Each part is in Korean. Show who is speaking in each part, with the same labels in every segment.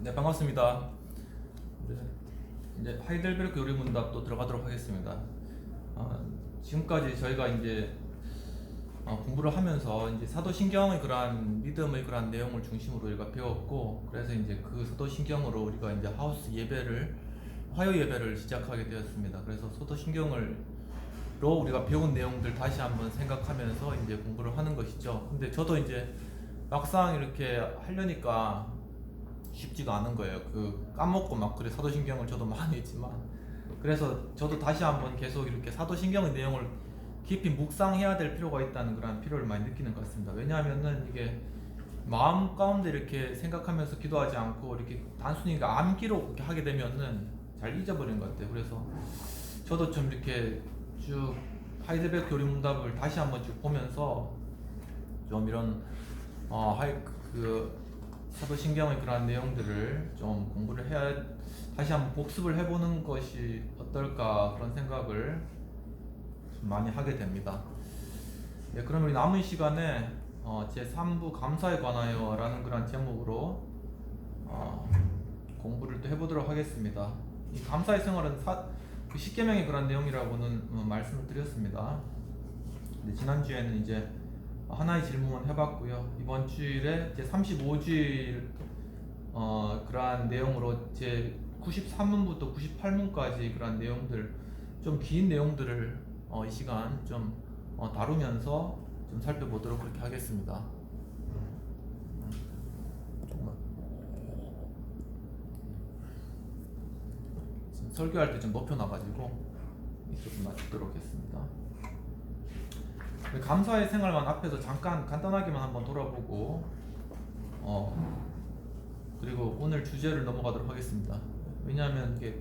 Speaker 1: 네, 반갑습니다. 네, 이제 하이델베르크 요리 문답 또 들어가도록 하겠습니다. 지금까지 저희가 이제 공부를 하면서 이제 사도신경의 그러한 믿음의 그러한 내용을 중심으로 우리가 배웠고, 그래서 이제 그 사도신경으로 우리가 이제 하우스 예배를 화요 예배를 시작하게 되었습니다. 그래서 사도신경을 로 우리가 배운 내용들 다시 한번 생각하면서 이제 공부를 하는 것이죠. 근데 저도 이제 막상 이렇게 하려니까 쉽지가 않은 거예요. 그 까먹고 막 그래 사도신경을 저도 많이 했지만, 그래서 저도 다시 한번 계속 이렇게 사도신경의 내용을 깊이 묵상해야 될 필요가 있다는 그런 필요를 많이 느끼는 것 같습니다. 왜냐하면은 이게 마음 가운데 이렇게 생각하면서 기도하지 않고 이렇게 단순히 암기로 그렇게 하게 되면은 잘 잊어버리는 것 같아요. 그래서 저도 좀 이렇게 쭉 하이델베르크 교리 문답을 다시 한번 쭉 보면서 좀 이런 그 사도신경의 그러한 내용들을 좀 공부를 해야, 다시 한번 복습을 해보는 것이 어떨까 그런 생각을 좀 많이 하게 됩니다. 네, 그럼 우리 남은 시간에 제3부 감사에 관하여 라는 그런 제목으로 공부를 또 해보도록 하겠습니다. 이 감사의 생활은 그 십계명의 그런 내용이라고는 말씀을 드렸습니다. 근데 지난주에는 이제 하나의 질문을 해봤고요. 이번 주일에 제 35주일 그러한 내용으로 제 93문부터 98문까지 그러한 내용들, 좀 긴 내용들을 이 시간 좀 다루면서 좀 살펴보도록 그렇게 하겠습니다. 정말 설교할 때 좀 높여놔가지고 조금 낮추도록 하겠습니다. 감사의 생활만 앞에서 잠깐 간단하게만 한번 돌아보고 그리고 오늘 주제를 넘어가도록 하겠습니다. 왜냐하면 이게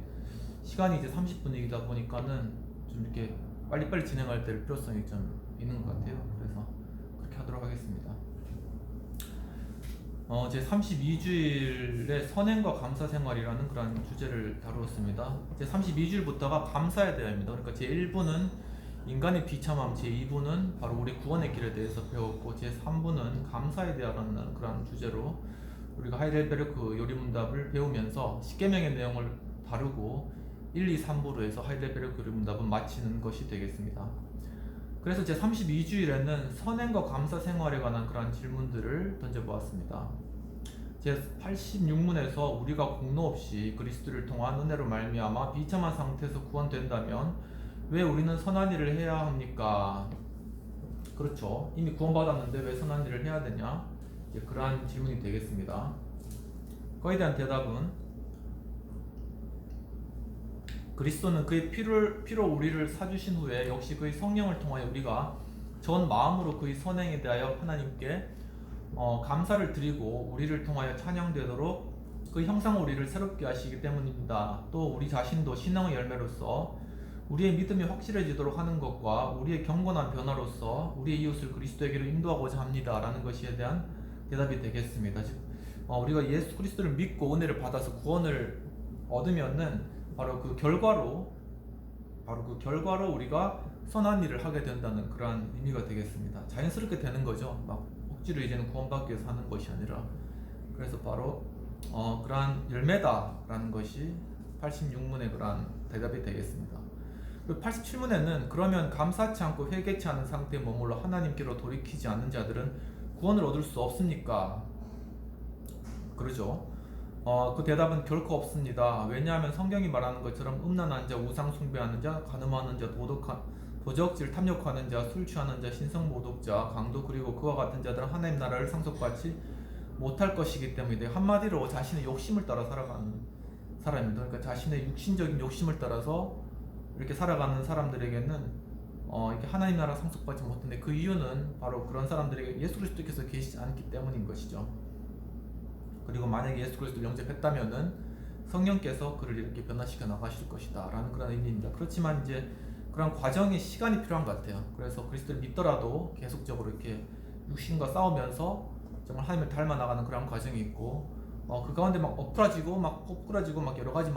Speaker 1: 시간이 이제 30분이다 보니까는 좀 이렇게 빨리빨리 진행할 때 필요성이 좀 있는 것 같아요. 그래서 그렇게 하도록 하겠습니다. 제 32주일의 선행과 감사 생활이라는 그런 주제를 다루었습니다. 제 32주일부터가 감사에 대해입니다. 그러니까 제 1부는 인간의 비참함, 제 2부는 바로 우리 구원의 길에 대해서 배웠고, 제 3부는 감사에 대한 그런 주제로 우리가 하이델베르크 요리문답을 배우면서 십계명의 내용을 다루고 1, 2, 3부로 해서 하이델베르크 요리문답은 마치는 것이 되겠습니다. 그래서 제 32주일에는 선행과 감사 생활에 관한 그런 질문들을 던져보았습니다. 제 86문에서 우리가 공로 없이 그리스도를 통한 은혜로 말미암아 비참한 상태에서 구원된다면 왜 우리는 선한 일을 해야 합니까? 그렇죠. 이미 구원받았는데 왜 선한 일을 해야 되냐? 그러한 질문이 되겠습니다. 거기에 대한 대답은 그리스도는 그의 피로 우리를 사주신 후에 역시 그의 성령을 통하여 우리가 전 마음으로 그의 선행에 대하여 하나님께 감사를 드리고 우리를 통하여 찬양되도록 그 형상으로 우리를 새롭게 하시기 때문입니다. 또 우리 자신도 신앙의 열매로서 우리의 믿음이 확실해지도록 하는 것과 우리의 경건한 변화로서 우리의 이웃을 그리스도에게로 인도하고자 합니다. 라는 것에 대한 대답이 되겠습니다. 즉 우리가 예수 그리스도를 믿고 은혜를 받아서 구원을 얻으면은 바로 그 결과로 우리가 선한 일을 하게 된다는 그러한 의미가 되겠습니다. 자연스럽게 되는 거죠. 막 억지로 이제는 구원받기 위해서 하는 것이 아니라. 그래서 바로 그러한 열매다라는 것이 86문의 그러한 대답이 되겠습니다. 그리고 87문에는 그러면 감사치 않고 회개치 않은 상태에 머물러 하나님께로 돌이키지 않는 자들은 구원을 얻을 수 없습니까? 그러죠. 그 대답은 결코 없습니다. 왜냐하면 성경이 말하는 것처럼 음란한 자, 우상 숭배하는 자, 간음하는 자, 도적질 탐욕하는 자, 술 취하는 자, 신성모독자, 강도 그리고 그와 같은 자들은 하나님 나라를 상속받지 못할 것이기 때문에, 한마디로 자신의 욕심을 따라 살아가는 사람입니다. 그러니까 자신의 육신적인 욕심을 따라서 이렇게 살아가는 사람들에게는 이렇게 하나님 나라 상속받지 못하는데, 그 이유는 바로 그런 사람들에게 예수 그리스도께서 계시지 않기 때문인 것이죠. 그리고 만약에 예수 그리스도를 영접했다면은 성령께서 그를 이렇게 변화시켜 나가실 것이다 라는 그런 의미입니다. 그렇지만 이제 그런 과정에 시간이 필요한 것 같아요. 그래서 그리스도를 믿더라도 계속적으로 이렇게 육신과 싸우면서 정말 하나님을 닮아 나가는 그런 과정이 있고, 그 가운데 막 엎어지고 막 꼬꾸라지고 막 여러 가지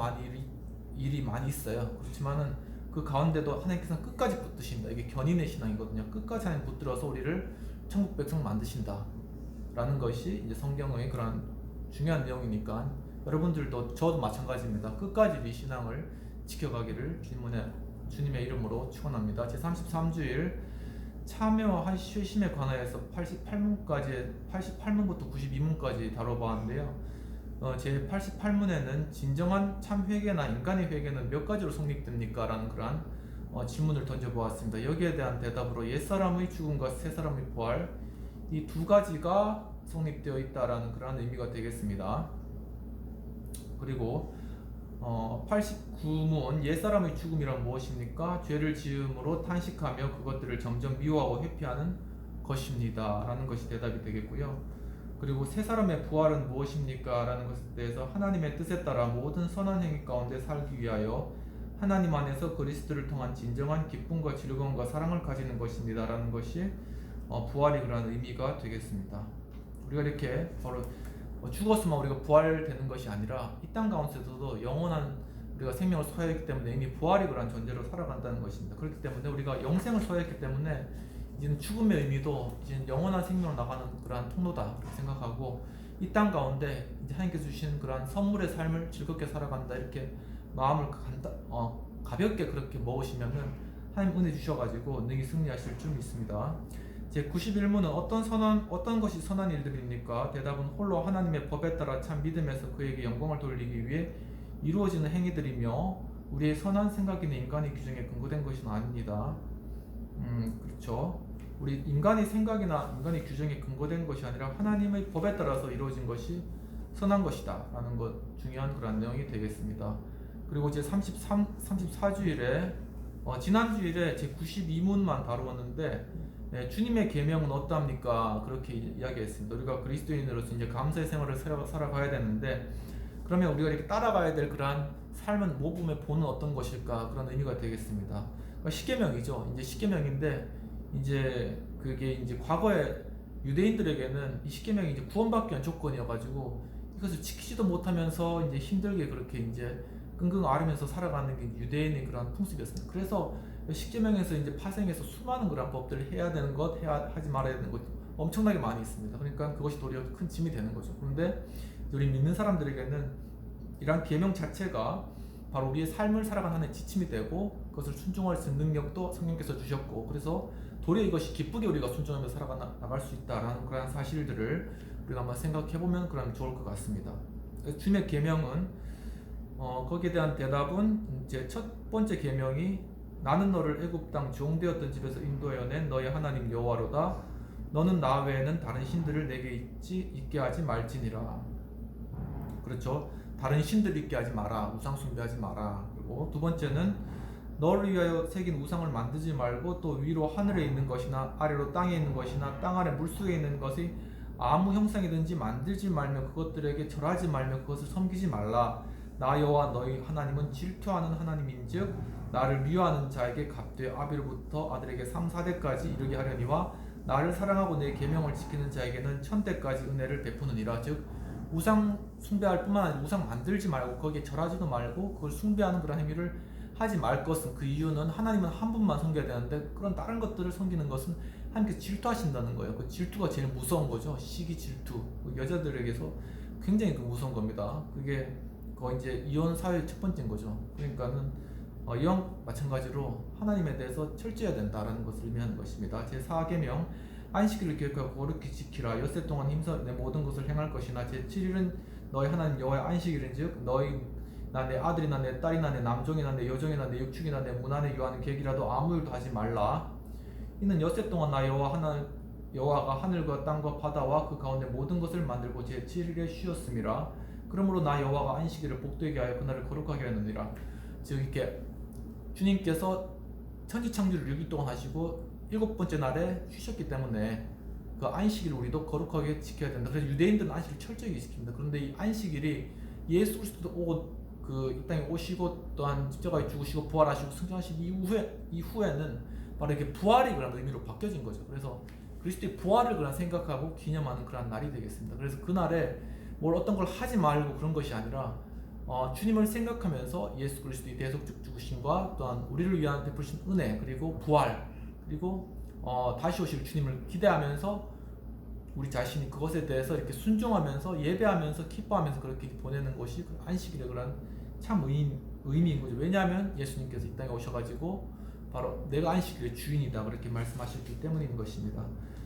Speaker 1: 일이 많이 있어요. 그렇지만은 그 가운데도 하나님께서는 끝까지 붙드신다. 이게 견인의 신앙이거든요. 끝까지 하나님 붙들어서 우리를 천국 백성 만드신다 라는 것이 이제 성경의 그런 중요한 내용이니까 여러분들도 저도 마찬가지입니다. 끝까지 이 신앙을 지켜가기를 주님의 이름으로 축원합니다. 제33주일 참여와 쇄심에 관하여서 88문부터 92문까지 다뤄보았는데요. 제 88문에는 진정한 참 회개나 인간의 회개는 몇 가지로 성립됩니까? 라는 그러한 질문을 던져보았습니다. 여기에 대한 대답으로 옛사람의 죽음과 새사람의 부활, 이 두 가지가 성립되어 있다라는 그러한 의미가 되겠습니다. 그리고 89문 옛사람의 죽음이란 무엇입니까? 죄를 지음으로 탄식하며 그것들을 점점 미워하고 회피하는 것입니다 라는 것이 대답이 되겠고요. 그리고 새사람의 부활은 무엇입니까? 라는 것에 대해서 하나님의 뜻에 따라 모든 선한 행위 가운데 살기 위하여 하나님 안에서 그리스도를 통한 진정한 기쁨과 즐거움과 사랑을 가지는 것입니다 라는 것이 부활이 그런 의미가 되겠습니다. 우리가 이렇게 바로 죽었으면 우리가 부활되는 것이 아니라 이 땅 가운데서도 영원한 우리가 생명을 소유했기 때문에 이미 부활이 그런 존재로 살아간다는 것입니다. 그렇기 때문에 우리가 영생을 소유했기 때문에 이제는 죽음의 의미도 이제 영원한 생명으로 나가는 그러한 통로다 생각하고 이 땅 가운데 이제 하나님께서 주신 그러한 선물의 삶을 즐겁게 살아간다 이렇게 마음을 가볍게 그렇게 먹으시면은 하나님 은혜 주셔가지고 능히 승리하실 줄 믿습니다. 제 91문은 어떤 것이 선한 일들입니까? 대답은 홀로 하나님의 법에 따라 참 믿음에서 그에게 영광을 돌리기 위해 이루어지는 행위들이며 우리의 선한 생각이나 인간의 규정에 근거된 것은 아닙니다. 그렇죠. 우리 인간의 생각이나 인간의 규정에 근거된 것이 아니라 하나님의 법에 따라서 이루어진 것이 선한 것이다 라는 것 중요한 그런 내용이 되겠습니다. 그리고 제 34주일에 지난주일에 제 92문만 다루었는데 주님의 계명은 어떠합니까? 그렇게 이야기했습니다. 우리가 그리스도인으로서 이제 감사의 생활을 살아가야 되는데 그러면 우리가 이렇게 따라가야 될 그러한 삶은 모범의 본은 어떤 것일까? 그런 의미가 되겠습니다. 그러니까 십계명이죠. 이제 십계명인데 이제 그게 이제 과거에 유대인들에게는 이 십계명이 이제 구원받기 위한 조건이어가지고 이것을 지키지도 못하면서 이제 힘들게 그렇게 이제 끙끙 앓으면서 살아가는 게 유대인의 그런 풍습이었습니다. 그래서 십계명에서 이제 파생해서 수많은 그런 법들을 해야 되는 것, 하지 말아야 되는 것 엄청나게 많이 있습니다. 그러니까 그것이 도리어 큰 짐이 되는 거죠. 그런데 우리 믿는 사람들에게는 이러한 계명 자체가 바로 우리의 삶을 살아가는 하나의 지침이 되고 그것을 순종할 수 있는 능력도 성령께서 주셨고 그래서 도리어 이것이 기쁘게 우리가 순종하며 살아나갈 수 있다라는 그런 사실들을 우리가 한번 생각해보면 그러면 좋을 것 같습니다. 주님의 계명은 거기에 대한 대답은 이제 첫 번째 계명이 나는 너를 애굽 땅 종되었던 집에서 인도하여 낸 너의 하나님 여호와로다. 너는 나 외에는 다른 신들을 내게 있게 하지 말지니라. 그렇죠. 다른 신들 있게 하지 마라. 우상 숭배하지 마라. 그리고 두 번째는 너를 위하여 새긴 우상을 만들지 말고 또 위로 하늘에 있는 것이나 아래로 땅에 있는 것이나 땅 아래 물속에 있는 것이 아무 형상이든지 만들지 말며 그것들에게 절하지 말며 그것을 섬기지 말라. 나 여호와 너희 하나님은 질투하는 하나님인즉 나를 미워하는 자에게 갚되 아비로부터 아들에게 3, 4대까지 이르게 하려니와 나를 사랑하고 내 계명을 지키는 자에게는 1000대까지 은혜를 베푸느니라. 즉 우상 숭배할 뿐만 아니라 우상 만들지 말고 거기에 절하지도 말고 그걸 숭배하는 그런 행위를 하지 말 것은 그 이유는 하나님은 한 분만 섬겨야 되는데 그런 다른 것들을 섬기는 것은 하나님께서 질투하신다는 거예요. 그 질투가 제일 무서운 거죠. 시기 질투. 여자들에게서 굉장히 무서운 겁니다. 그게 거의 이제 이혼 사회의 첫 번째인 거죠. 그러니까는 이와 마찬가지로 하나님에 대해서 철저해야 된다라는 것을 의미하는 것입니다. 제4계명 안식일을 기억하고 거룩히 지키라. 엿새 동안 힘써 내 모든 것을 행할 것이나 제7일은 너희 하나님 여호와의 안식일인즉 너희나 내 아들이나 내 딸이나 내 남종이나 내 여종이나 내 육축이나 내 문안에 유하는 계기라도 아무 일도 하지 말라. 이는 엿새 동안 나 여호와가 하늘과 땅과 바다와 그 가운데 모든 것을 만들고 제7일에 쉬었음이라. 그러므로 나 여호와가 안식일을 복되게 하여 그날을 거룩하게 하느니라. 즉 이렇게 주님께서 천지창조를 6일 동안 하시고 7번째 날에 쉬셨기 때문에 그 안식일을 우리도 거룩하게 지켜야 된다. 그래서 유대인들은 안식일을 철저히 지킵니다. 그런데 이 안식일이 예수 그리스도도 오고 이 땅에 오시고 또한 십자가에 죽으시고 부활하시고 승천하신 이후에는 바로 이렇게 부활이 그런 의미로 바뀌어진 거죠. 그래서 그리스도의 부활을 그런 생각하고 기념하는 그런 날이 되겠습니다. 그래서 그날에 뭘 어떤 걸 하지 말고 그런 것이 아니라 주님을 생각하면서 예수 그리스도의 대속적 죽으심과 또한 우리를 위한 베푸신 은혜 그리고 부활 그리고 다시 오실 주님을 기대하면서
Speaker 2: 우리 자신이 그것에 대해서 이렇게 순종하면서 예배하면서 기뻐하면서 그렇게 보내는 것이 안식일의 그런 참 의미인 거죠. 왜냐하면 예수님께서 이 땅에 오셔가지고 바로 내가 안식일의 주인이다 그렇게 말씀하셨기 때문인 것입니다.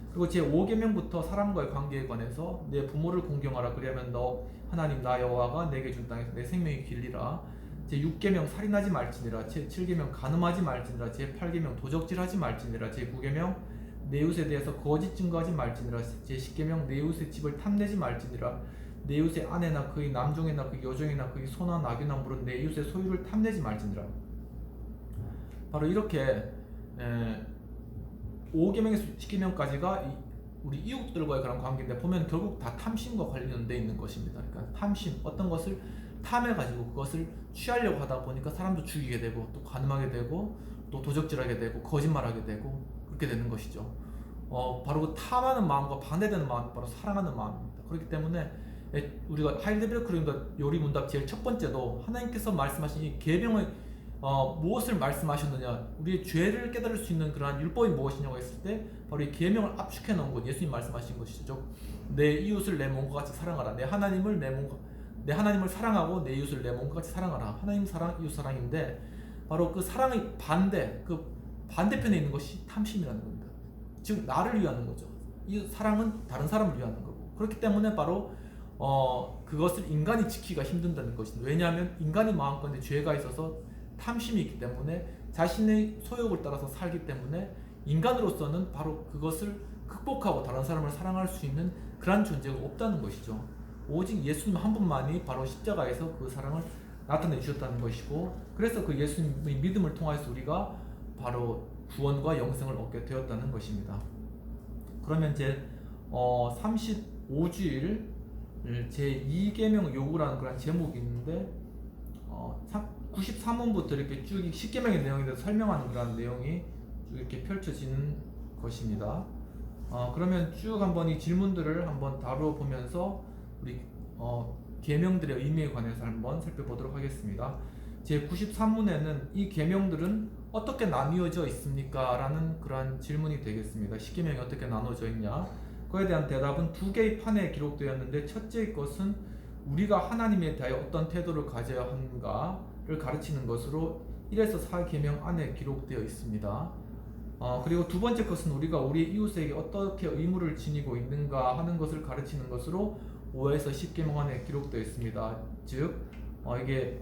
Speaker 2: 그리고 제 5계명부터 사람과의 관계에 관해서 내 부모를 공경하라 그리하면 너 하나님 나 여호와가 내게 준 땅에서 내 생명이 길리라. 제 6계명 살인하지 말지니라. 제 7계명 간음하지 말지니라. 제 8계명 도적질하지 말지니라. 제 9계명 내 이웃에 대해서 거짓 증거하지 말지니라. 제 10계명 내 이웃의 집을 탐내지 말지니라. 내 이웃의 아내나 그의 남종이나 그의 여종이나 그의 소나 나귀나 물은 내 이웃의 소유를 탐내지 말지니라. 바로 이렇게 5계명에서 10계명까지가 우리 이웃들과의 그런 관계인데 보면 결국 다 탐심과 관련돼 있는 것입니다. 그러니까 탐심, 어떤 것을 탐해가지고 그것을 취하려고 하다 보니까 사람도 죽이게 되고 또 간음하게 되고 또 도적질하게 되고 거짓말하게 되고 그렇게 되는 것이죠. 바로 그 탐하는 마음과 반대되는 마음이 바로 사랑하는 마음입니다. 그렇기 때문에 우리가 하이델베르크 요리 문답 제일 첫 번째도 하나님께서 말씀하신 이 계명을 무엇을 말씀하셨느냐, 우리의 죄를 깨달을 수 있는 그러한 율법이 무엇이냐고 했을 때 바로 이 계명을 압축해 놓은 것, 예수님 말씀하신 것이죠. 내 이웃을 내 몸과 같이 사랑하라. 내 하나님을 사랑하고 내 이웃을 내 몸과 같이 사랑하라. 하나님 사랑, 이웃 사랑인데 바로 그 사랑의 반대, 그 반대편에 있는 것이 탐심이라는 겁니다. 즉 나를 위하는 거죠. 이 사랑은 다른 사람을 위하는 거고, 그렇기 때문에 바로 그것을 인간이 지키기가 힘든다는 것입니다. 왜냐하면 인간의 마음가운데 죄가 있어서 탐심이 있기 때문에 자신의 소욕을 따라서 살기 때문에 인간으로서는 바로 그것을 극복하고 다른 사람을 사랑할 수 있는 그런 존재가 없다는 것이죠. 오직 예수님 한 분만이 바로 십자가에서 그 사랑을 나타내 주셨다는 것이고, 그래서 그 예수님의 믿음을 통해서 우리가 바로 구원과 영생을 얻게 되었다는 것입니다. 그러면 제 35주일 제 2계명 요구라는 그런 제목이 있는데 93문부터 이렇게 쭉 10계명의 내용에 대해서 설명하는 그런 내용이 쭉 이렇게 펼쳐지는 것입니다. 그러면 쭉 한번 이 질문들을 한번 다뤄보면서 우리 계명들의 의미에 관해서 한번 살펴보도록 하겠습니다. 제 93문에는 이 계명들은 어떻게 나뉘어져 있습니까? 라는 그런 질문이 되겠습니다. 10계명이 어떻게 나눠져 있냐? 그에 대한 대답은 두 개의 판에 기록되었는데, 첫째의 것은 우리가 하나님에 대하여 어떤 태도를 가져야 하는가를 가르치는 것으로 1에서 4계명 안에 기록되어 있습니다. 그리고 두 번째 것은 우리가 우리 이웃에게 어떻게 의무를 지니고 있는가 하는 것을 가르치는 것으로 5에서 10계명 안에 기록되어 있습니다. 즉 이게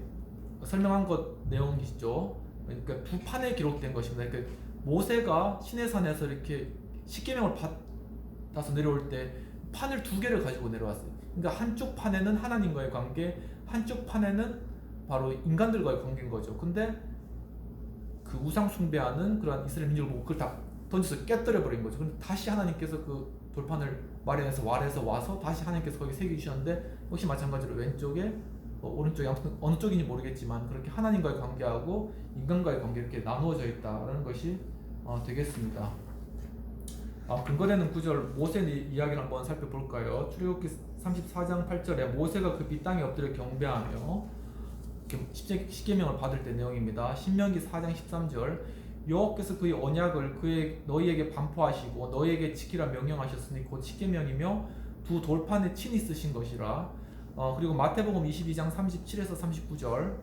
Speaker 2: 설명한 것 내용이시죠. 그러니까 두 판에 기록된 것입니다. 그러니까 모세가 시내산에서 이렇게 10계명을 받아서 내려올 때 판을 두 개를 가지고 내려왔어요. 그러니까 한쪽 판에는 하나님과의 관계, 한쪽 판에는 바로 인간들과의 관계인 거죠. 근데 그 우상 숭배하는 그런 이스라엘 민족을 보고 그걸 다 던져서 깨뜨려 버린 거죠. 근데 다시 하나님께서 그 돌판을 마련해서 왈해서 와서 다시 하나님께서 거기 새겨 주셨는데, 역시 마찬가지로 왼쪽에 오른쪽에 아무튼 어느 쪽인지 모르겠지만 그렇게 하나님과의 관계하고 인간과의 관계 이렇게 나누어져 있다라는 것이 되겠습니다. 근거되는 구절 모세의 이야기를 한번 살펴볼까요? 출애굽기 34장 8절에 모세가 그 빛 땅에 엎드려 경배하며 10계명을 받을 때 내용입니다. 신명기 4장 13절 여호와께서 그의 언약을 너희에게 반포하시고 너희에게 지키라 명령하셨으니 곧 10계명이며 두 돌판에 친히 쓰신 것이라. 그리고 마태복음 22장 37에서 39절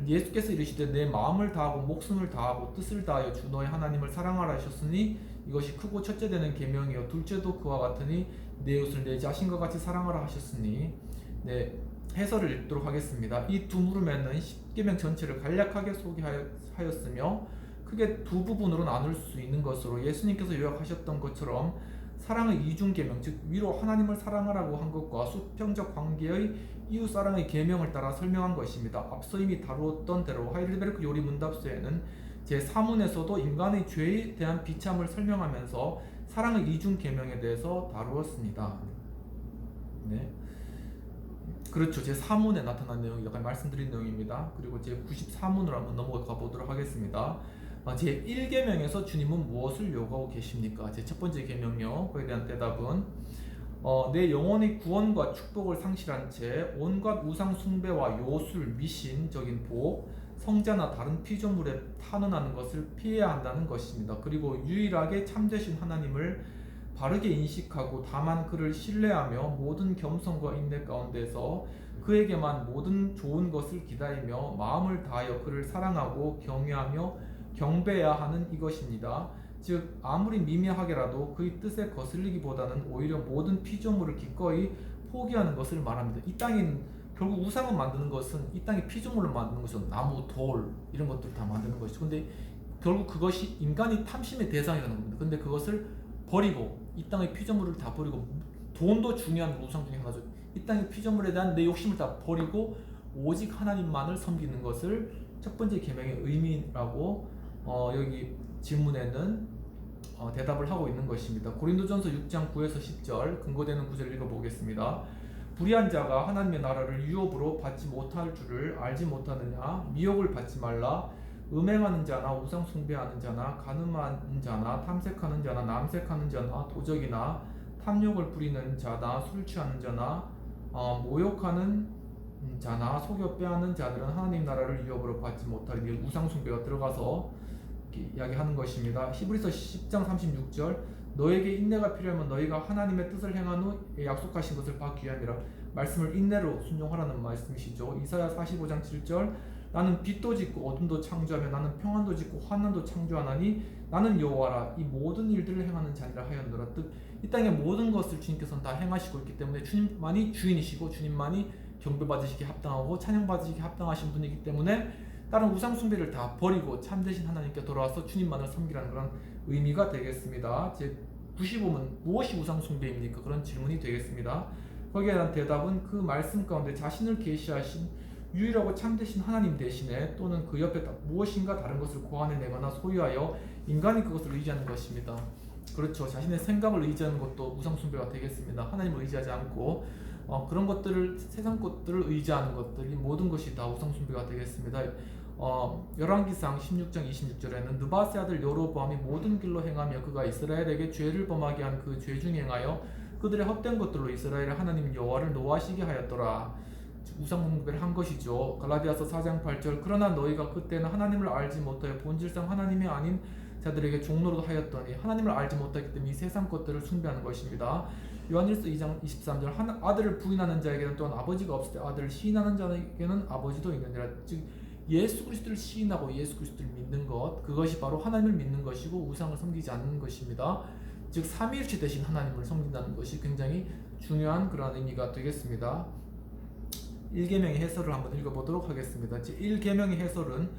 Speaker 2: 예수께서 이르시되 내 마음을 다하고 목숨을 다하고 뜻을 다하여 주 너의 하나님을 사랑하라 하셨으니 이것이 크고 첫째 되는 계명이요 둘째도 그와 같으니 내 이웃을 내 자신과 같이 사랑하라 하셨으니. 해설을 읽도록 하겠습니다. 이 두 물음에는 10계명 전체를 간략하게 소개하였으며 크게 두 부분으로 나눌 수 있는 것으로 예수님께서 요약하셨던 것처럼 사랑의 이중계명, 즉 위로 하나님을 사랑하라고 한 것과 수평적 관계의 이웃사랑의 계명을 따라 설명한 것입니다. 앞서 이미 다루었던 대로 하이델베르크 요리 문답서에는 제3문에서도 인간의 죄에 대한 비참을 설명하면서 사랑의 이중계명에 대해서 다루었습니다. 네. 그렇죠. 제3문에 나타난 내용이 약간 말씀드린 내용입니다. 그리고 제94문으로 한번 넘어가 보도록 하겠습니다. 제1계명에서 주님은 무엇을 요구하고 계십니까? 제 첫 번째 계명요. 그에 대한 대답은 내 영혼의 구원과 축복을 상실한 채 온갖 우상 숭배와 요술, 미신적인 복, 성자나 다른 피조물에 탄원하는 것을 피해야 한다는 것입니다. 그리고 유일하게 참되신 하나님을 바르게 인식하고 다만 그를 신뢰하며 모든 겸손과 인내 가운데서 그에게만 모든 좋은 것을 기다리며 마음을 다하여 그를 사랑하고 경외하며 경배해야 하는 이것입니다. 즉 아무리 미미하게라도 그의 뜻에 거슬리기보다는 오히려 모든 피조물을 기꺼이 포기하는 것을 말합니다. 이 땅인 결국 우상을 만드는 것은 이 땅의 피조물을 만드는 것은 나무, 돌 이런 것들 다 만드는 것이죠. 근데 결국 그것이 인간이 탐심의 대상이라는 겁니다. 근데 그것을 버리고 이 땅의 피조물을 다 버리고 돈도 중요한 우상 중에 하나죠. 이 땅의 피조물에 대한 내 욕심을 다 버리고 오직 하나님만을 섬기는 것을 첫 번째 계명의 의미라고 여기 질문에는 대답을 하고 있는 것입니다. 고린도전서 6장 9에서 10절 근거되는 구절을 읽어보겠습니다. 불의한 자가 하나님의 나라를 유업으로 받지 못할 줄을 알지 못하느냐? 미혹을 받지 말라. 음행하는 자나 우상 숭배하는 자나 간음하는 자나 탐색하는 자나 남색하는 자나 도적이나 탐욕을 부리는 자나 술 취하는 자나 모욕하는 자나 속여 빼앗는 자들은 하나님 나라를 유업으로 받지 못하리니 우상 숭배가 들어가서 이야기하는 것입니다. 히브리서 10장 36절 너에게 인내가 필요하면 너희가 하나님의 뜻을 행한 후 약속하신 것을 받기 위함이라. 말씀을 인내로 순종하라는 말씀이시죠. 이사야 45장 7절 나는 빛도 짓고 어둠도 창조하며 나는 평안도 짓고 환난도 창조하나니 나는 여호와라 이 모든 일들을 행하는 자니라 하였노라. 뜻 이 땅의 모든 것을 주님께서는 다 행하시고 있기 때문에 주님만이 주인이시고 주님만이 경배받으시기 합당하고 찬양받으시기 합당하신 분이기 때문에 다른 우상 숭배를 다 버리고 참되신 하나님께 돌아와서 주님만을 섬기라는 그런 의미가 되겠습니다. 제 95문 무엇이 우상 숭배입니까? 그런 질문이 되겠습니다. 거기에 대한 대답은 그 말씀 가운데 자신을 계시하신 유일하고 참되신 하나님 대신에 또는 그 옆에 무엇인가 다른 것을 고안해내거나 소유하여 인간이 그것을 의지하는 것입니다. 그렇죠. 자신의 생각을 의지하는 것도 우상 숭배가 되겠습니다. 하나님을 의지하지 않고 그런 것들을 세상 것들을 의지하는 것들이 모든 것이 다 우상 숭배가 되겠습니다. 열왕기상 16장 26절에는 느바세 아들 여로보암이 모든 길로 행하며 그가 이스라엘에게 죄를 범하게 한 그 죄 중에 행하여 그들의 헛된 것들로 이스라엘의 하나님 여호와를 노하시게 하였더라. 우상 숭배를 한 것이죠. 갈라디아서 4장 8절 그러나 너희가 그때는 하나님을 알지 못하여 본질상 하나님이 아닌 자들에게 종로로 하였더니 하나님을 알지 못하기 때문에 이 세상 것들을 숭배하는 것입니다. 요한일서 2장 23절 아들을 부인하는 자에게는 또한 아버지가 없을 때 아들을 시인하는 자에게는 아버지도 있느니라. 즉 예수 그리스도를 시인하고 예수 그리스도를 믿는 것 그것이 바로 하나님을 믿는 것이고 우상을 섬기지 않는 것입니다. 즉 삼위일체 대신 하나님을 섬긴다는 것이 굉장히 중요한 그러한 의미가 되겠습니다. 1계명의 해설을 한번 읽어보도록 하겠습니다. 제 1계명의 해설은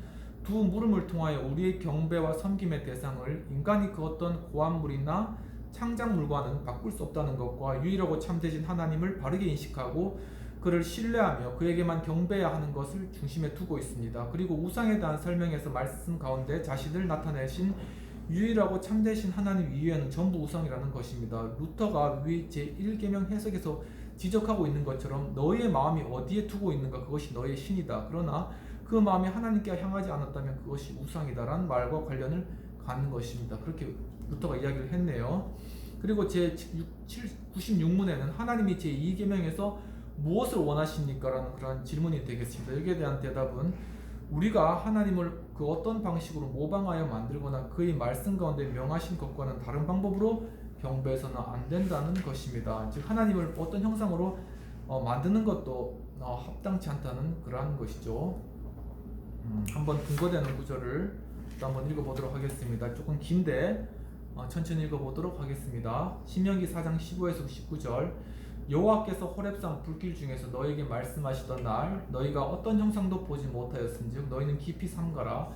Speaker 2: 두 물음을 통하여 우리의 경배와 섬김의 대상을 인간이 그 어떤 고안물이나 창작물과는 바꿀 수 없다는 것과 유일하고 참되신 하나님을 바르게 인식하고 그를 신뢰하며 그에게만 경배해야 하는 것을 중심에 두고 있습니다. 그리고 우상에 대한 설명에서 말씀 가운데 자신을 나타내신 유일하고 참되신 하나님 이외에는 전부 우상이라는 것입니다. 루터가 위 제1계명 해석에서 지적하고 있는 것처럼 너희의 마음이 어디에 두고 있는가 그것이 너희의 신이다. 그러나 그 마음이 하나님께 향하지 않았다면 그것이 우상이다라는 말과 관련을 갖는 것입니다. 그렇게 루터가 이야기를 했네요. 그리고 제 96문에는 하나님이 제2계명에서 무엇을 원하십니까? 라는 그런 질문이 되겠습니다. 여기에 대한 대답은 우리가 하나님을 그 어떤 방식으로 모방하여 만들거나 그의 말씀 가운데 명하신 것과는 다른 방법으로 경배해서는 안 된다는 것입니다. 즉 하나님을 어떤 형상으로 만드는 것도 합당치 않다는 그러한 것이죠. 한번 근거되는 구절을 또 한번 읽어보도록 하겠습니다. 조금 긴데 천천히 읽어보도록 하겠습니다. 신명기 4장 15에서 19절 여호와께서 호렙산 불길 중에서 너에게 말씀하시던 날 너희가 어떤 형상도 보지 못하였은즉 너희는 깊이 삼가라.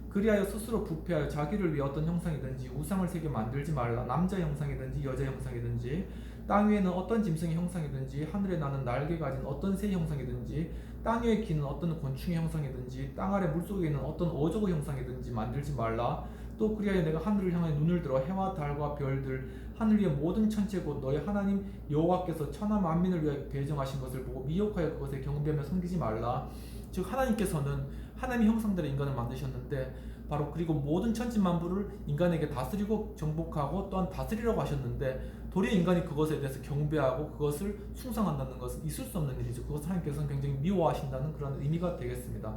Speaker 2: 그리하여 스스로 부패하여 자기를 위해 어떤 형상이든지 우상을 새겨 만들지 말라. 남자 형상이든지 여자 형상이든지 땅 위에는 어떤 짐승의 형상이든지 하늘에 나는 날개 가진 어떤 새의 형상이든지 땅 위에 기는 어떤 곤충의 형상이든지 땅 아래 물속에 있는 어떤 어족의 형상이든지 만들지 말라. 또 그리하여 내가 하늘을 향해 눈을 들어 해와 달과 별들 하늘 위의 모든 천체 곧 너희 하나님 여호와께서 천하 만민을 위하여 배정하신 것을 보고 미혹하여 그것에 경배하며 섬기지 말라. 즉 하나님께서는 하나님의 형상대로 인간을 만드셨는데 바로 그리고 모든 천지 만물을 인간에게 다스리고 정복하고 또한 다스리라고 하셨는데 도리어 인간이 그것에 대해서 경배하고 그것을 숭상한다는 것은 있을 수 없는 일이죠. 그것을 하나님께서는 굉장히 미워하신다는 그런 의미가 되겠습니다.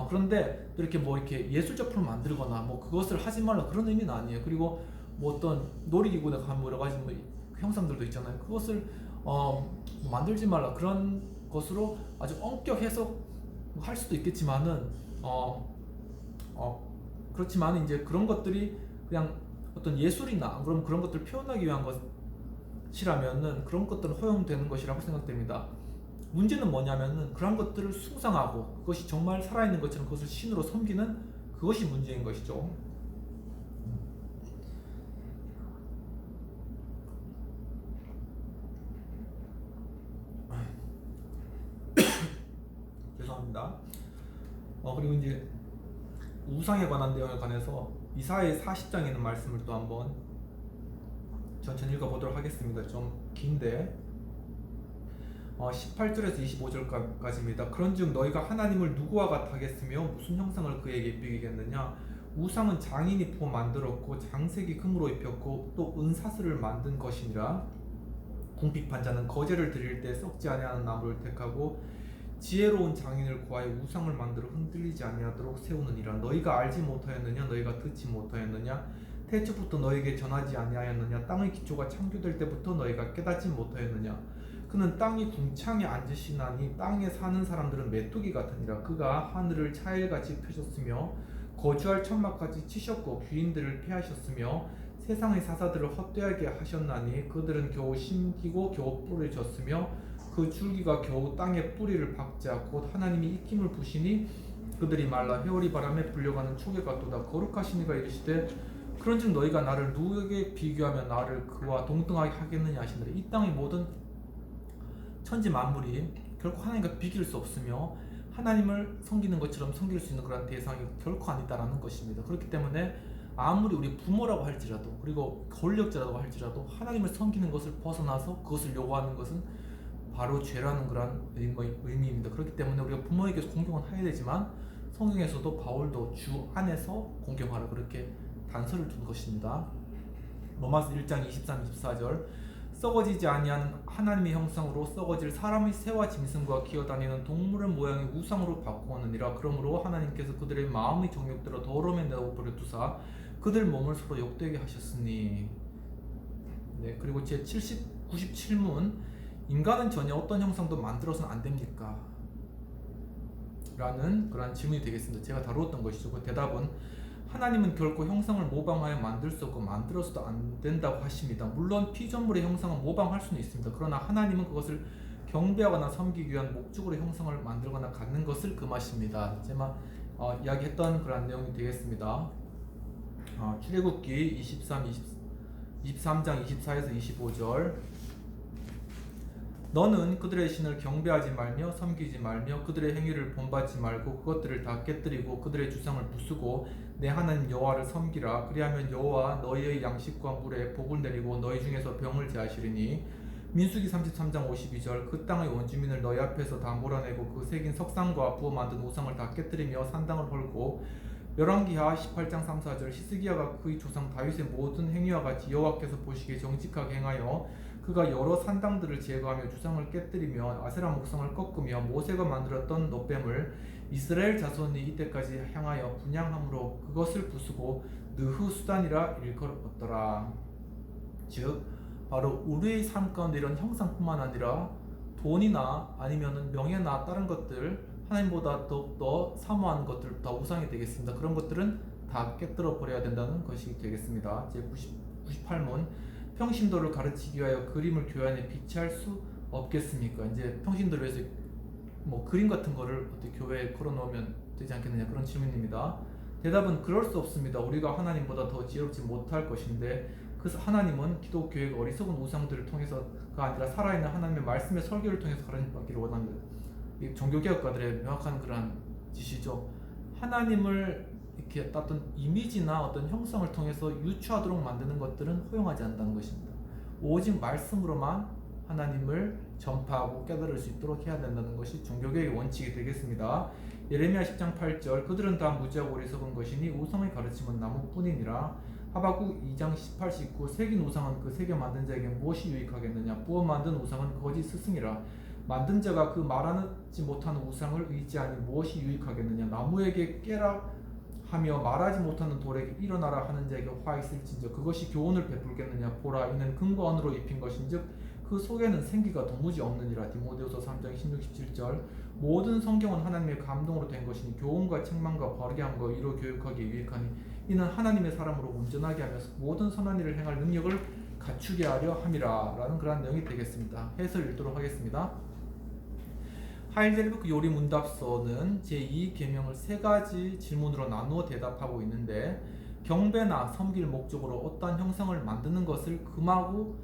Speaker 2: 그런데 또 이렇게 이렇게 예술 작품을 만들거나 그것을 하지 말라 그런 의미는 아니에요. 그리고 뭐 어떤 놀이기구나 가면 여러 가지 뭐 형상들도 있잖아요. 그것을 만들지 말라 그런 것으로 아주 엄격 해석할 수도 있겠지만은 그렇지만 이제 그런 것들이 그냥 어떤 예술이나 그럼 그런 것들을 표현하기 위한 것이라면은 그런 것들은 허용되는 것이라고 생각됩니다. 문제는 뭐냐면은 그런 것들을 숭상하고 그것이 정말 살아있는 것처럼 그것을 신으로 섬기는 그것이 문제인 것이죠. 죄송합니다. 그리고 이제 우상에 관한 내용에 관해서 이사야 40장에 있는 말씀을 또 한번 천천히 읽어보도록 하겠습니다. 좀 긴데 18절에서 25절까지입니다. 그런즉 너희가 하나님을 누구와 같하겠으며 무슨 형상을 그에게 비기겠느냐? 우상은 장인이 보 만들었고 장색이 금으로 입혔고 또 은사슬을 만든 것이니라. 궁핍한 자는 거제를 드릴 때 썩지 아니하는 나무를 택하고 지혜로운 장인을 구하여 우상을 만들어 흔들리지 아니하도록 세우느니라. 너희가 알지 못하였느냐? 너희가 듣지 못하였느냐? 태초부터 너희에게 전하지 아니하였느냐? 땅의 기초가 창조될 때부터 너희가 깨닫지 못하였느냐? 그는 땅이 궁창에 앉으시나니 땅에 사는 사람들은 메뚜기 같으니라. 그가 하늘을 차일같이 펴셨으며 거주할 천막까지 치셨고 귀인들을 폐하셨으며 세상의 사사들을 헛되하게 하셨나니 그들은 겨우 심기고 겨우 뿌리를 졌으며 그 줄기가 겨우 땅에 뿌리를 박자 곧 하나님이 익힘을 부시니 그들이 말라 회오리 바람에 불려가는 초계 같도다. 거룩하시니가 이르시되 그런즉 너희가 나를 누구에게 비교하며 나를 그와 동등하게 하겠느냐 하시느라. 이 땅의 모든 천지 만물이 결코 하나님과 비길 수 없으며 하나님을 섬기는 것처럼 섬길 수 있는 그런 대상이 결코 아니다라는 것입니다. 그렇기 때문에 아무리 우리 부모라고 할지라도 그리고 권력자라고 할지라도 하나님을 섬기는 것을 벗어나서 그것을 요구하는 것은 바로 죄라는 그런 의미입니다. 그렇기 때문에 우리가 부모에게 공경은 해야 되지만 성경에서도 바울도 주 안에서 공경하라 그렇게 단서를 준 것입니다. 로마서 1장 23, 24절 썩어지지 아니하는 하나님의 형상으로 썩어질 사람의 새와 짐승과 기어다니는 동물의 모양의 우상으로 바꾸었느니라. 그러므로 하나님께서 그들의 마음의 정욕대로 더러움에 내어버려 두사 그들 몸을 서로 욕되게 하셨으니. 네, 그리고 제 97문 인간은 전혀 어떤 형상도 만들어서는 안 됩니까? 라는 그런 질문이 되겠습니다. 제가 다루었던 것이죠. 그 대답은 하나님은 결코 형상을 모방하여 만들 수 없고 만들어서도 안 된다고 하십니다. 물론 피조물의 형상은 모방할 수는 있습니다. 그러나 하나님은 그것을 경배하거나 섬기기 위한 목적으로 형상을 만들거나 갖는 것을 금하십니다. 제가 이야기했던 그런 내용이 되겠습니다. 출애굽기 23장 24에서 25절 너는 그들의 신을 경배하지 말며 섬기지 말며 그들의 행위를 본받지 말고 그것들을 다 깨뜨리고 그들의 주상을 부수고 내 하나님 여호와를 섬기라. 그리하면 여호와 너희의 양식과 물에 복을 내리고 너희 중에서 병을 제하시리니. 민수기 33장 52절 그 땅의 원주민을 너희 앞에서 다 몰아내고 그 새긴 석상과 부어 만든 우상을 다 깨뜨리며 산당을 헐고. 열왕기하 18장 3, 4절 히스기야가 그의 조상 다윗의 모든 행위와 같이 여호와께서 보시기에 정직하게 행하여 그가 여러 산당들을 제거하며 주상을 깨뜨리며 아세라 목상을 꺾으며 모세가 만들었던 놋뱀을 이스라엘 자손이 이때까지 향하여 분향함으로 그것을 부수고 느흐수단이라 일컬었더라. 즉 바로 우리의 삶 가운데 이런 형상뿐만 아니라 돈이나 아니면은 명예나 다른 것들 하나님보다 더욱더 사모하는 것들 다 우상이 되겠습니다. 그런 것들은 다 깨뜨려 버려야 된다는 것이 되겠습니다. 제 98문 평신도를 가르치기 위하여 그림을 교회 안에 비치할 수 없겠습니까? 이제 평신도를 위해서 뭐 그림 같은 거를 어떻게 교회에 걸어놓으면 되지 않겠느냐 그런 질문입니다. 대답은 그럴 수 없습니다. 우리가 하나님보다 더 지혜롭지 못할 것인데 그 하나님은 기독교회가 어리석은 우상들을 통해서가 아니라 살아있는 하나님의 말씀의 설교를 통해서 가르치기를 원합니다. 이 종교개혁가들의 명확한 그러한 지시죠. 하나님을 이렇게 어떤 이미지나 어떤 형상을 통해서 유추하도록 만드는 것들은 허용하지 않는다는 것입니다. 오직 말씀으로만 하나님을 전파하고 깨달을 수 있도록 해야 된다는 것이 종교개혁의 원칙이 되겠습니다. 예레미야 10장 8절 그들은 다 무지하고 어리석은 것이니 우상의 가르침은 나무뿐이니라. 하박국 2장 18, 19 새긴 우상은 그 새겨 만든 자에게 무엇이 유익하겠느냐 부어 만든 우상은 거짓 스승이라. 만든 자가 그 말하지 못하는 우상을 의지하니 무엇이 유익하겠느냐. 나무에게 깨라 하며 말하지 못하는 돌에게 일어나라 하는 자에게 화 있을진저 그것이 교훈을 베풀겠느냐 보라 이는 금과 언으로 입힌 것인즉 그 속에는 생기가 도무지 없느니라. 디모데후서 3장 16, 17절 모든 성경은 하나님의 감동으로 된 것이니 교훈과 책망과 바르게 함과 이로 교육하기에 유익하니 이는 하나님의 사람으로 온전하게 하면서 모든 선한 일을 행할 능력을 갖추게 하려 함이라 라는 그런 내용이 되겠습니다. 해설 읽도록 하겠습니다. 하이델베르크 요리 문답서는 제2계명을 세 가지 질문으로 나누어 대답하고 있는데 경배나 섬길 목적으로 어떠한 형상을 만드는 것을 금하고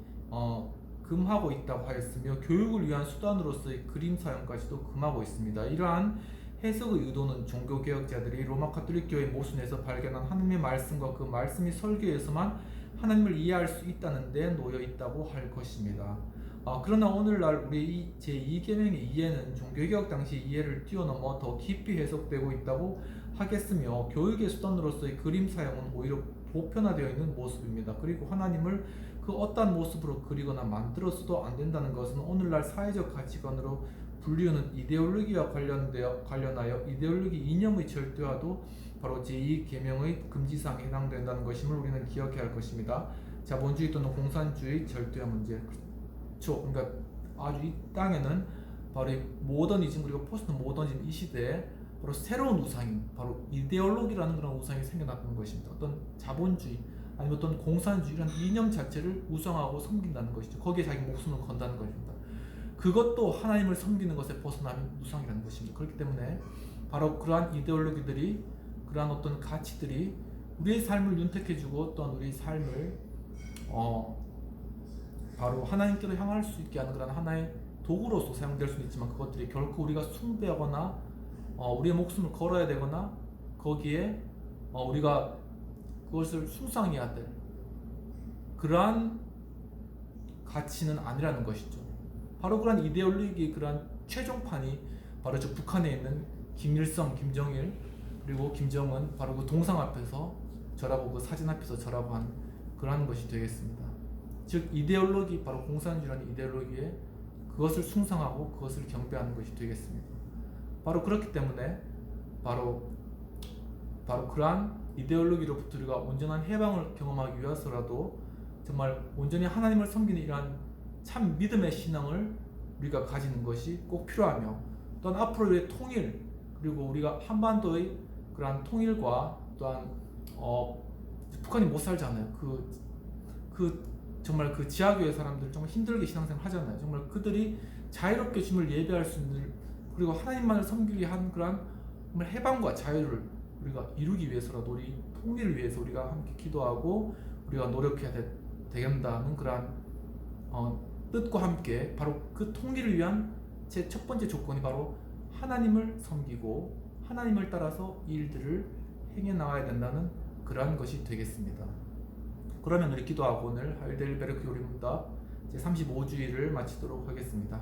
Speaker 2: 있다고 하였으며 교육을 위한 수단으로서의 그림 사용까지도 금하고 있습니다. 이러한 해석의 의도는 종교개혁자들이 로마 가톨릭 교회 모순에서 발견한 하나님의 말씀과 그 말씀이 설교에서만 하나님을 이해할 수 있다는 데 놓여 있다고 할 것입니다. 그러나 오늘날 우리 제2계명의 이해는 종교개혁 당시 이해를 뛰어넘어 더 깊이 해석되고 있다고 하겠으며 교육의 수단으로서의 그림 사용은 오히려 보편화되어 있는 모습입니다. 그리고 하나님을 그 어떠한 모습으로 그리거나 만들어서도 안 된다는 것은 오늘날 사회적 가치관으로 불리우는 이데올로기와 관련하여 이데올로기 이념의 절대화도 바로 제2계명의 금지사항에 해당된다는 것임을 우리는 기억해야 할 것입니다. 자본주의 또는 공산주의 절대화 문제. 그렇죠. 그러니까 아주 이 땅에는 바로 이 모더니즘 그리고 포스트 모더니즘 이 시대에 바로 새로운 우상이 바로 이데올로기라는 그런 우상이 생겨났던 것입니다. 어떤 자본주의 아니면 어떤 공산주의라는 이념 자체를 우상하고 섬긴다는 것이죠. 거기에 자기 목숨을 건다는 것입니다. 그것도 하나님을 섬기는 것에 벗어나는 우상이라는 것입니다. 그렇기 때문에 바로 그러한 이데올로기들이 그러한 어떤 가치들이 우리의 삶을 윤택해주고 또한 우리의 삶을 바로 하나님께로 향할 수 있게 하는 그런 하나의 도구로서 사용될 수는 있지만 그것들이 결코 우리가 숭배하거나 우리의 목숨을 걸어야 되거나 거기에 우리가 그것을 숭상해야 될 그러한 가치는 아니라는 것이죠. 바로 그러한 이데올로기의 그러한 최종판이 바로 저 북한에 있는 김일성, 김정일 그리고 김정은 바로 그 동상 앞에서 절하고 그 사진 앞에서 절하고 한 그러한 것이 되겠습니다. 즉 이데올로기 바로 공산주의라는 이데올로기에 그것을 숭상하고 그것을 경배하는 것이 되겠습니다. 바로 그렇기 때문에 바로 그러한 이데올로기로부터 우리가 온전한 해방을 경험하기 위해서라도 정말 온전히 하나님을 섬기는 이러한 참 믿음의 신앙을 우리가 가지는 것이 꼭 필요하며 또한 앞으로의 통일 그리고 우리가 한반도의 그러한 통일과 또한 북한이 못 살잖아요. 정말 그 지하교회 사람들 정말 힘들게 신앙생활 하잖아요. 정말 그들이 자유롭게 주님을 예배할 수 있는 그리고 하나님만을 섬기게 한 그러한 정말 해방과 자유를 우리가 이루기 위해서라도 우리 통일을 위해서 우리가 함께 기도하고 우리가 노력해야 된다는 그러한 뜻과 함께 바로 그 통일을 위한 제 첫 번째 조건이 바로 하나님을 섬기고 하나님을 따라서 이 일들을 행해 나가야 된다는 그러한 것이 되겠습니다. 그러면 우리 기도하고 오늘 하이델베르크 요리문답 제35주일을 마치도록 하겠습니다.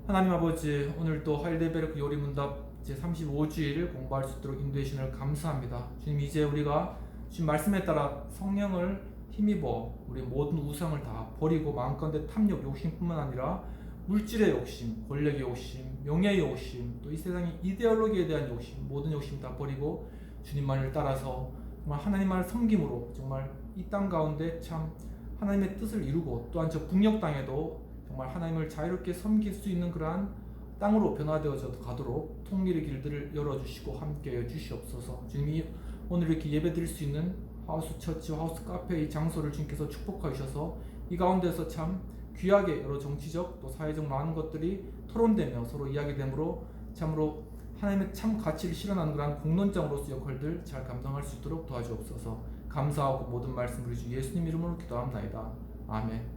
Speaker 2: 하나님 아버지, 오늘도 하이델베르크 요리문답 제35주일 공부할 수 있도록 인도해 주시는 감사합니다. 주님, 이제 우리가 주님 말씀에 따라 성령을 힘입어 우리 모든 우상을 다 버리고 마음가운데 탐욕, 욕심뿐만 아니라 물질의 욕심, 권력의 욕심, 명예의 욕심, 또 이 세상의 이데올로기에 대한 욕심, 모든 욕심 다 버리고 주님만을 따라서 정말 하나님만을 섬김으로 정말 이 땅 가운데 참 하나님의 뜻을 이루고 또한 저 북녘 땅에도 정말 하나님을 자유롭게 섬길 수 있는 그러한 땅으로 변화되어져 가도록 통일의 길들을 열어주시고 함께해 주시옵소서. 주님이 오늘 이렇게 예배드릴 수 있는 하우스 처치, 하우스 카페의 장소를 주님께서 축복하여 주셔서 이 가운데서 참 귀하게 여러 정치적 또 사회적 많은 것들이 토론되며 서로 이야기되므로 참으로 하나님의 참 가치를 실현하는 그런 공론장으로서 역할들 잘 감당할 수 있도록 도와주옵소서. 감사하고 모든 말씀 우리 주 예수님 이름으로 기도합나이다. 아멘.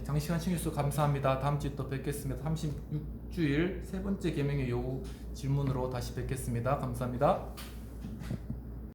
Speaker 2: 장시간 시청해주셔서 감사합니다. 다음 주에 또 뵙겠습니다. 36주일 세 번째 계명의 요구 질문으로 다시 뵙겠습니다. 감사합니다.